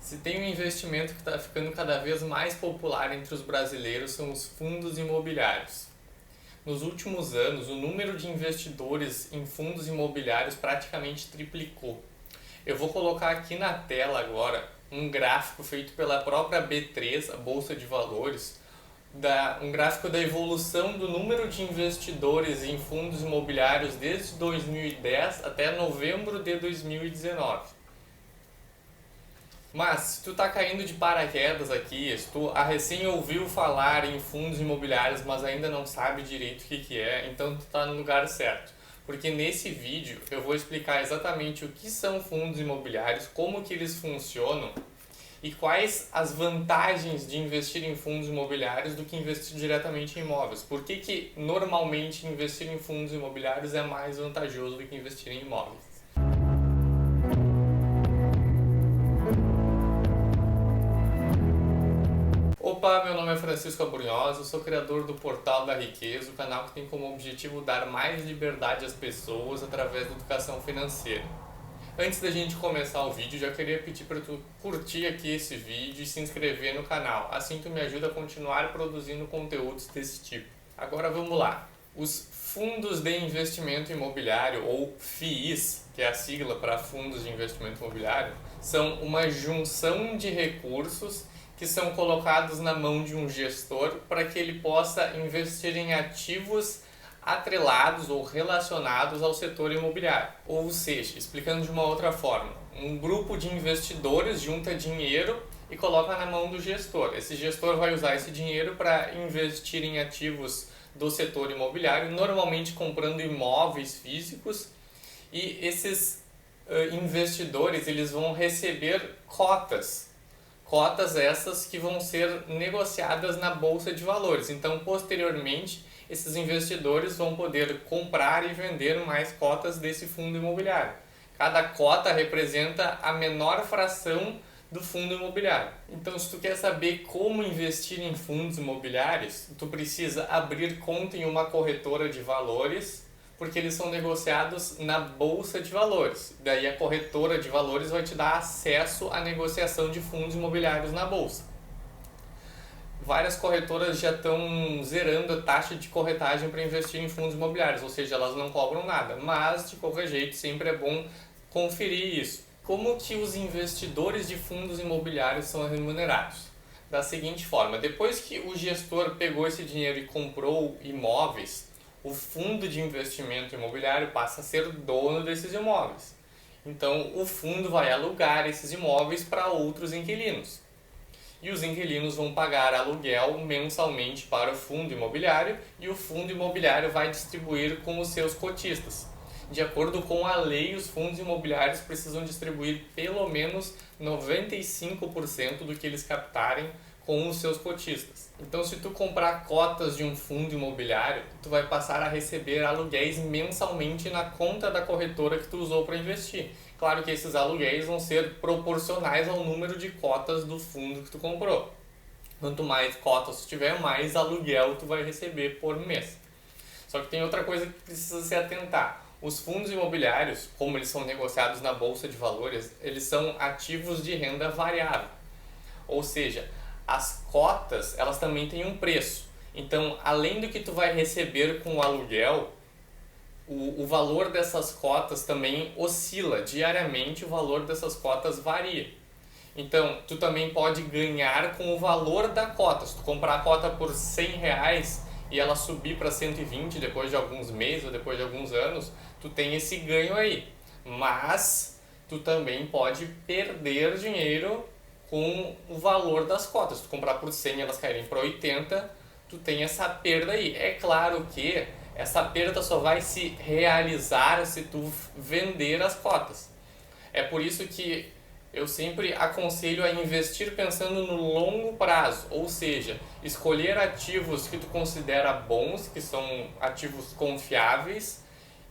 Se tem um investimento que está ficando cada vez mais popular entre os brasileiros, são os fundos imobiliários. Nos últimos anos, o número de investidores em fundos imobiliários praticamente triplicou. Eu vou colocar aqui na tela agora um gráfico feito pela própria B3, a Bolsa de Valores, um gráfico da evolução do número de investidores em fundos imobiliários desde 2010 até novembro de 2019. Mas, se tu tá caindo de paraquedas aqui, se tu recém ouviu falar em fundos imobiliários, mas ainda não sabe direito o que é, então tu tá no lugar certo. Porque nesse vídeo eu vou explicar exatamente o que são fundos imobiliários, como que eles funcionam e quais as vantagens de investir em fundos imobiliários do que investir diretamente em imóveis. Por que normalmente investir em fundos imobiliários é mais vantajoso do que investir em imóveis? Opa, meu nome é Francisco Abrunhosa, eu sou criador do Portal da Riqueza, o canal que tem como objetivo dar mais liberdade às pessoas através da educação financeira. Antes da gente começar o vídeo, já queria pedir para tu curtir aqui esse vídeo e se inscrever no canal, assim tu me ajuda a continuar produzindo conteúdos desse tipo. Agora vamos lá. Os fundos de investimento imobiliário, ou FIIs, que é a sigla para fundos de investimento imobiliário, são uma junção de recursos que são colocados na mão de um gestor para que ele possa investir em ativos atrelados ou relacionados ao setor imobiliário. Ou seja, explicando de uma outra forma, um grupo de investidores junta dinheiro e coloca na mão do gestor. Esse gestor vai usar esse dinheiro para investir em ativos do setor imobiliário, normalmente comprando imóveis físicos, e esses investidores eles vão receber cotas essas que vão ser negociadas na Bolsa de Valores. Então, posteriormente, esses investidores vão poder comprar e vender mais cotas desse fundo imobiliário. Cada cota representa a menor fração do fundo imobiliário. Então, se tu quer saber como investir em fundos imobiliários, tu precisa abrir conta em uma corretora de valores, porque eles são negociados na Bolsa de Valores. Daí a corretora de valores vai te dar acesso à negociação de fundos imobiliários na Bolsa. Várias corretoras já estão zerando a taxa de corretagem para investir em fundos imobiliários, ou seja, elas não cobram nada, mas de qualquer jeito sempre é bom conferir isso. Como que os investidores de fundos imobiliários são remunerados? Da seguinte forma, depois que o gestor pegou esse dinheiro e comprou imóveis, o fundo de investimento imobiliário passa a ser dono desses imóveis. Então, o fundo vai alugar esses imóveis para outros inquilinos. E os inquilinos vão pagar aluguel mensalmente para o fundo imobiliário e o fundo imobiliário vai distribuir com os seus cotistas. De acordo com a lei, os fundos imobiliários precisam distribuir pelo menos 95% do que eles captarem com os seus cotistas. Então, se tu comprar cotas de um fundo imobiliário, tu vai passar a receber aluguéis mensalmente na conta da corretora que tu usou para investir. Claro que esses aluguéis vão ser proporcionais ao número de cotas do fundo que tu comprou. Quanto mais cotas tu tiver, mais aluguel tu vai receber por mês. Só que tem outra coisa que precisa se atentar. Os fundos imobiliários, como eles são negociados na Bolsa de Valores, eles são ativos de renda variável. Ou seja, as cotas, elas também têm um preço. Então, além do que tu vai receber com o aluguel, o valor dessas cotas também oscila. Diariamente, o valor dessas cotas varia. Então, tu também pode ganhar com o valor da cota. Se tu comprar a cota por R$100 e ela subir para 120 depois de alguns meses ou depois de alguns anos, tu tem esse ganho aí. Mas, tu também pode perder dinheiro com o valor das cotas. Se tu comprar por 100 e elas caírem para 80, tu tem essa perda aí. É claro que essa perda só vai se realizar se tu vender as cotas. É por isso que eu sempre aconselho a investir pensando no longo prazo, ou seja, escolher ativos que tu considera bons, que são ativos confiáveis,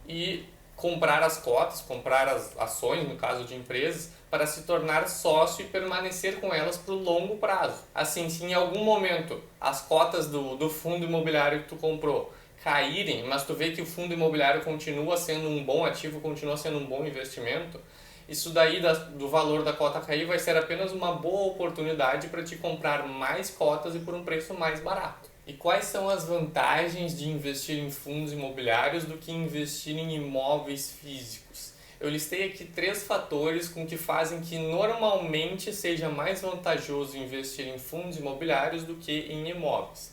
e comprar as cotas, comprar as ações, no caso de empresas, para se tornar sócio e permanecer com elas para o longo prazo. Assim, se em algum momento as cotas do fundo imobiliário que tu comprou caírem, mas tu vê que o fundo imobiliário continua sendo um bom ativo, continua sendo um bom investimento, Isso daí do valor da cota cair vai ser apenas uma boa oportunidade para te comprar mais cotas e por um preço mais barato. E quais são as vantagens de investir em fundos imobiliários do que investir em imóveis físicos? Eu listei aqui 3 fatores com que fazem que normalmente seja mais vantajoso investir em fundos imobiliários do que em imóveis.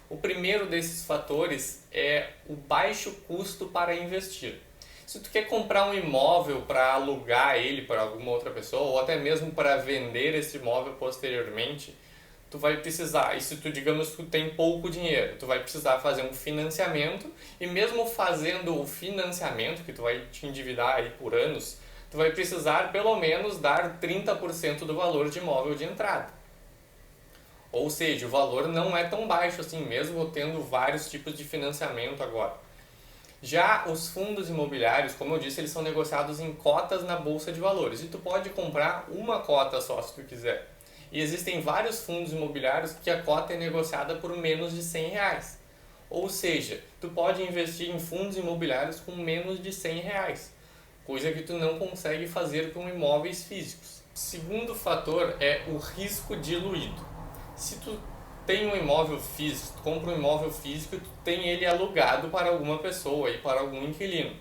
O primeiro desses fatores é o baixo custo para investir. Se tu quer comprar um imóvel para alugar ele para alguma outra pessoa ou até mesmo para vender esse imóvel posteriormente, tu vai precisar, e se tu, digamos, tu tem pouco dinheiro, tu vai precisar fazer um financiamento, e mesmo fazendo o financiamento, que tu vai te endividar aí por anos, tu vai precisar pelo menos dar 30% do valor de imóvel de entrada. Ou seja, o valor não é tão baixo assim, mesmo tendo vários tipos de financiamento agora. Já os fundos imobiliários, como eu disse, eles são negociados em cotas na Bolsa de Valores, e tu pode comprar uma cota só se tu quiser. E existem vários fundos imobiliários que a cota é negociada por menos de R$100. Ou seja, tu pode investir em fundos imobiliários com menos de R$100, coisa que tu não consegue fazer com imóveis físicos. O segundo fator é o risco diluído. Se tu tem um imóvel físico, tu compra um imóvel físico e tu tem ele alugado para alguma pessoa e para algum inquilino.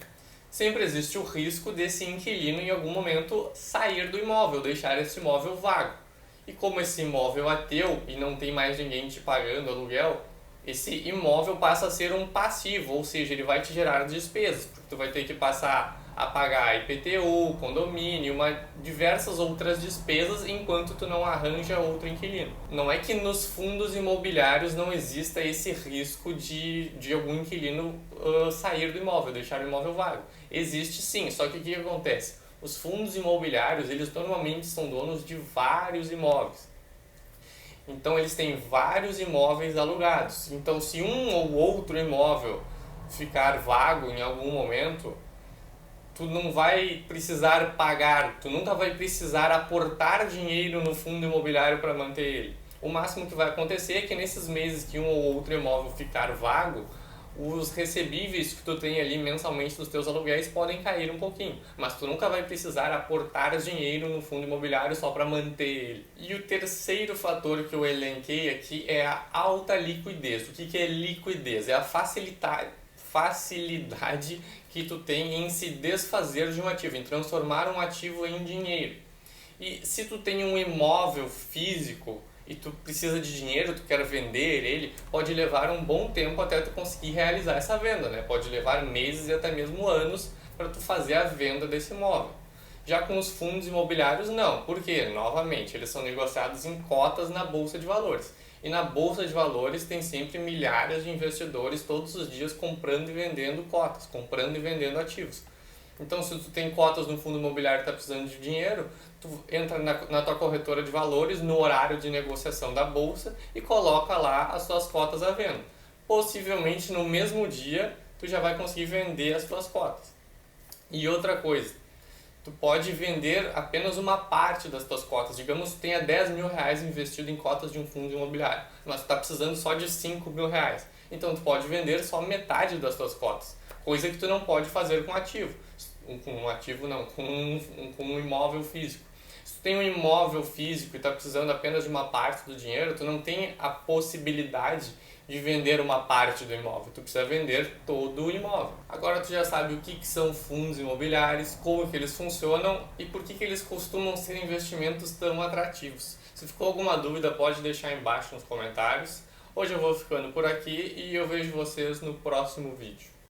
Sempre existe o risco desse inquilino em algum momento sair do imóvel, deixar esse imóvel vago. E como esse imóvel é teu e não tem mais ninguém te pagando aluguel, esse imóvel passa a ser um passivo, ou seja, ele vai te gerar despesas, porque tu vai ter que passar a pagar IPTU, condomínio, diversas outras despesas enquanto tu não arranja outro inquilino. Não é que nos fundos imobiliários não exista esse risco de algum inquilino sair do imóvel, deixar o imóvel vago. Existe sim, só que o que acontece? Os fundos imobiliários, eles normalmente são donos de vários imóveis. Então eles têm vários imóveis alugados. Então se um ou outro imóvel ficar vago em algum momento, tu não vai precisar pagar, tu nunca vai precisar aportar dinheiro no fundo imobiliário para manter ele. O máximo que vai acontecer é que nesses meses que um ou outro imóvel ficar vago, os recebíveis que tu tem ali mensalmente dos teus aluguéis podem cair um pouquinho, mas tu nunca vai precisar aportar dinheiro no fundo imobiliário só para manter ele. E o terceiro fator que eu elenquei aqui é a alta liquidez. O que é liquidez? É a facilidade que tu tem em se desfazer de um ativo, em transformar um ativo em dinheiro. E se tu tem um imóvel físico e tu precisa de dinheiro, tu quer vender ele, pode levar um bom tempo até tu conseguir realizar essa venda, né? Pode levar meses e até mesmo anos para tu fazer a venda desse imóvel. Já com os fundos imobiliários, não. Por quê? Novamente, eles são negociados em cotas na Bolsa de Valores. E na Bolsa de Valores tem sempre milhares de investidores todos os dias comprando e vendendo cotas, comprando e vendendo ativos. Então, se tu tem cotas no fundo imobiliário e está precisando de dinheiro, tu entra na tua corretora de valores no horário de negociação da bolsa e coloca lá as tuas cotas à venda. Possivelmente no mesmo dia tu já vai conseguir vender as tuas cotas. E outra coisa, tu pode vender apenas uma parte das tuas cotas. Digamos que tu tenha R$10.000 investido em cotas de um fundo imobiliário, mas tu está precisando só de R$5.000. Então tu pode vender só metade das tuas cotas, coisa que tu não pode fazer com ativo. Com um ativo não, com um imóvel físico. Se tu tem um imóvel físico e está precisando apenas de uma parte do dinheiro, tu não tem a possibilidade de vender uma parte do imóvel, tu precisa vender todo o imóvel. Agora tu já sabe o que são fundos imobiliários, como que eles funcionam e por que eles costumam ser investimentos tão atrativos. Se ficou alguma dúvida, pode deixar aí embaixo nos comentários. Hoje eu vou ficando por aqui e eu vejo vocês no próximo vídeo.